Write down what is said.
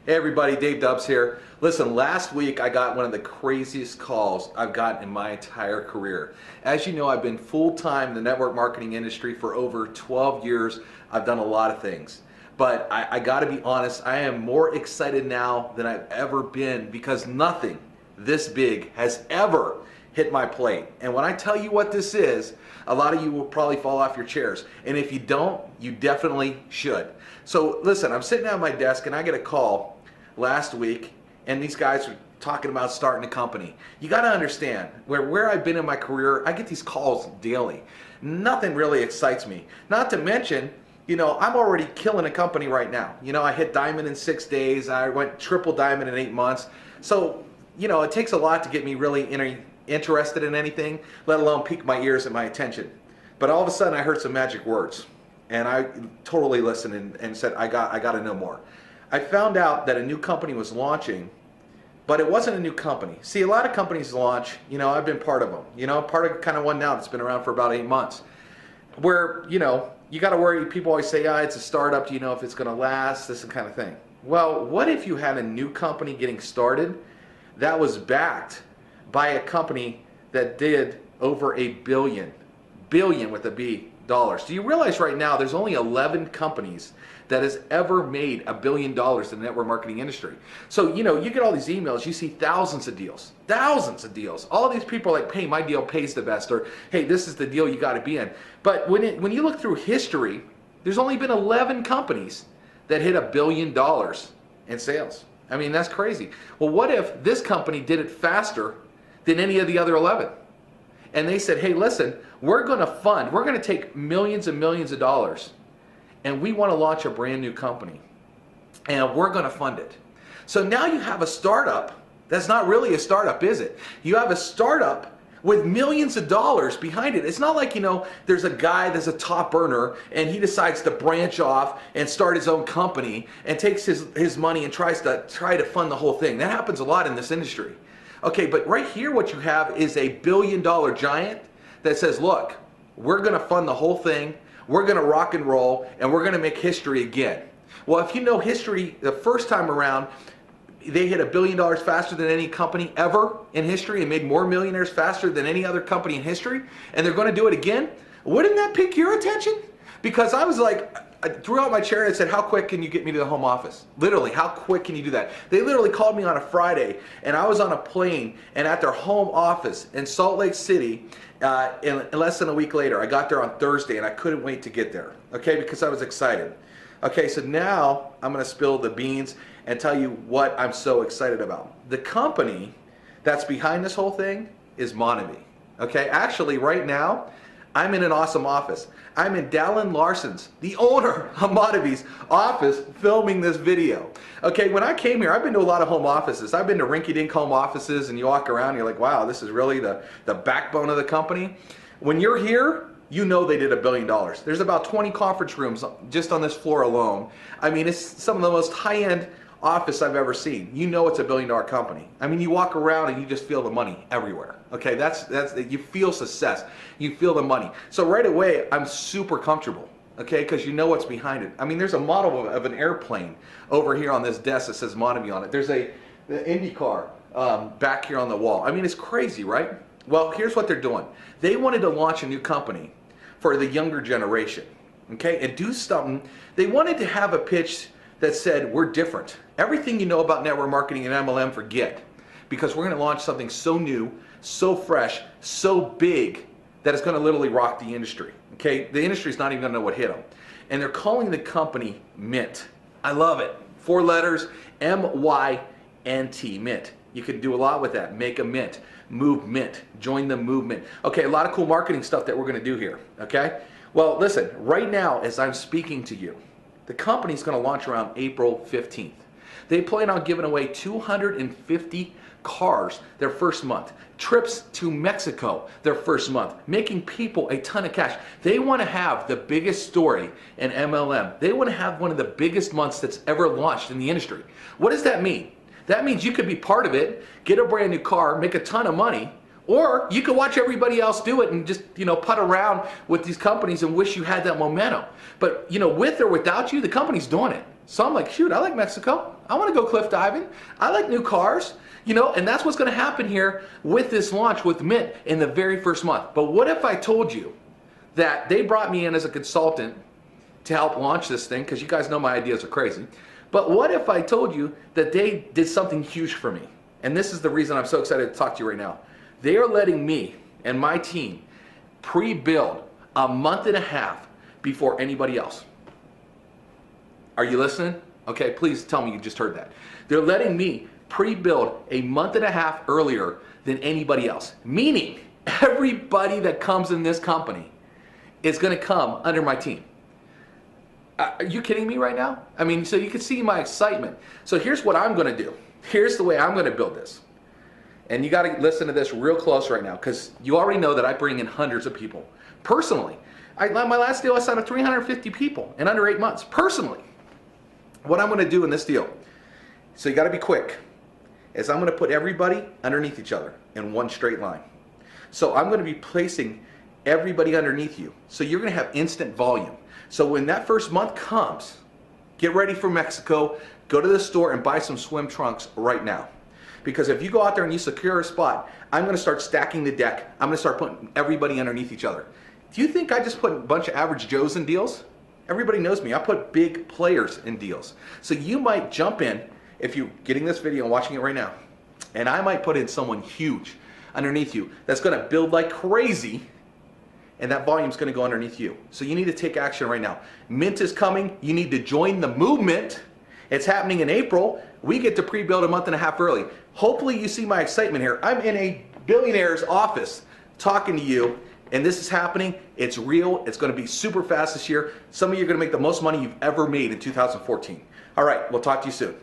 Hey everybody, Dave Dubs here. Listen, last week I got one of the craziest calls I've gotten in my entire career. As you know, I've been full-time in the network marketing industry for over 12 years. I've done a lot of things. But I gotta be honest, I am more excited now than I've ever been because nothing this big has ever hit my plate. And when I tell you what this is, a lot of you will probably fall off your chairs. And if you don't, you definitely should. So listen, I'm sitting at my desk and I get a call last week and these guys are talking about starting a company. You got to understand, where I've been in my career, I get these calls daily. Nothing really excites me. Not to mention, you know, I'm already killing a company right now. You know, I hit diamond in 6 days. I went triple diamond in 8 months. So, you know, it takes a lot to get me really interested in anything, let alone pique my ears and my attention. But all of a sudden I heard some magic words and I totally listened and said, I got to know more. I found out that a new company was launching, but it wasn't a new company. See, a lot of companies launch, you know, I've been part of them. You know, part of kind of one now that's been around for about 8 months. Where, you know, you got to worry, people always say, it's a startup, do you know if it's going to last, this kind of thing. Well, what if you had a new company getting started that was backed by a company that did over $1 billion with a B, dollars? Do you realize right now there's only 11 companies that has ever made $1 billion in the network marketing industry? So, you know, you get all these emails, you see thousands of deals. All these people are like, hey, my deal pays the best, or hey, this is the deal you got to be in. But when you look through history, there's only been 11 companies that hit $1 billion in sales. I mean, that's crazy. Well, what if this company did it faster than any of the other 11? And they said, hey, listen, we're going to take millions and millions of dollars and we want to launch a brand new company and we're going to fund it. So now you have a startup that's not really a startup, is it? You have a startup with millions of dollars behind it. It's not like, you know, there's a guy that's a top earner and he decides to branch off and start his own company and takes his money and tries to fund the whole thing. That happens a lot in this industry. Okay, but right here what you have is a $1 billion giant that says, look, we're going to fund the whole thing, we're going to rock and roll, and we're going to make history again. Well, if you know history, the first time around, they hit $1 billion faster than any company ever in history and made more millionaires faster than any other company in history, and they're going to do it again. Wouldn't that pique your attention? Because I was like, I threw out my chair and said, how quick can you get me to the home office? Literally, how quick can you do that? They literally called me on a Friday and I was on a plane and at their home office in Salt Lake City in less than a week later. I got there on Thursday and I couldn't wait to get there, okay, because I was excited. Okay, so now I'm going to spill the beans and tell you what I'm so excited about. The company that's behind this whole thing is Monavie. Okay, actually right now, I'm in an awesome office. I'm in Dallin Larson's, the owner of Monavie's office, filming this video. Okay, when I came here, I've been to a lot of home offices. I've been to rinky-dink home offices and you walk around and you're like, wow, this is really the backbone of the company. When you're here, you know they did $1 billion. There's about 20 conference rooms just on this floor alone. I mean, it's some of the most high-end office I've ever seen. You know it's $1 billion company. I mean, you walk around and you just feel the money everywhere. Okay, that's you feel success. You feel the money. So right away, I'm super comfortable. Okay, because you know what's behind it. I mean, there's a model of an airplane over here on this desk that says Monavie on it. There's the IndyCar back here on the wall. I mean, it's crazy, right? Well, here's what they're doing. They wanted to launch a new company for the younger generation. Okay, and do something. They wanted to have a pitch that said, we're different. Everything you know about network marketing and MLM, forget. Because we're going to launch something so new, so fresh, so big, that it's going to literally rock the industry. Okay, the industry's not even going to know what hit them. And they're calling the company Mynt. I love it. 4 letters, M-Y-N-T, Mynt. You can do a lot with that. Make a mint, move mint, join the movement. Okay, a lot of cool marketing stuff that we're going to do here. Okay, well, listen, right now as I'm speaking to you, the company's going to launch around April 15th. They plan on giving away 250 cars their first month, trips to Mexico their first month, making people a ton of cash. They want to have the biggest story in MLM. They want to have one of the biggest months that's ever launched in the industry. What does that mean? That means you could be part of it, get a brand new car, make a ton of money, or you could watch everybody else do it and just, you know, putt around with these companies and wish you had that momentum. But, you know, with or without you, the company's doing it. So I'm like, shoot, I like Mexico. I want to go cliff diving. I like new cars, you know, and that's what's going to happen here with this launch with Mynt in the very first month. But what if I told you that they brought me in as a consultant to help launch this thing, because you guys know my ideas are crazy. But what if I told you that they did something huge for me? And this is the reason I'm so excited to talk to you right now. They are letting me and my team pre-build a month and a half before anybody else. Are you listening? Okay, please tell me you just heard that. They're letting me pre-build a month and a half earlier than anybody else. Meaning, everybody that comes in this company is gonna come under my team. Are you kidding me right now? I mean, so you can see my excitement. So here's what I'm gonna do. Here's the way I'm gonna build this. And you gotta listen to this real close right now, because you already know that I bring in hundreds of people. Personally, my last deal I signed up 350 people in under 8 months, personally. What I'm gonna do in this deal, so you gotta be quick, is I'm gonna put everybody underneath each other in one straight line. So I'm gonna be placing everybody underneath you. So you're gonna have instant volume. So when that first month comes, get ready for Mexico, go to the store and buy some swim trunks right now. Because if you go out there and you secure a spot, I'm gonna start stacking the deck. I'm gonna start putting everybody underneath each other. Do you think I just put a bunch of average Joes in deals? Everybody knows me, I put big players in deals. So you might jump in, if you're getting this video and watching it right now, and I might put in someone huge underneath you that's gonna build like crazy, and that volume is going to go underneath you. So you need to take action right now. Mynt is coming. You need to join the movement. It's happening in April. We get to pre-build a month and a half early. Hopefully you see my excitement here. I'm in a billionaire's office talking to you, and this is happening. It's real. It's going to be super fast this year. Some of you are going to make the most money you've ever made in 2014. All right, we'll talk to you soon.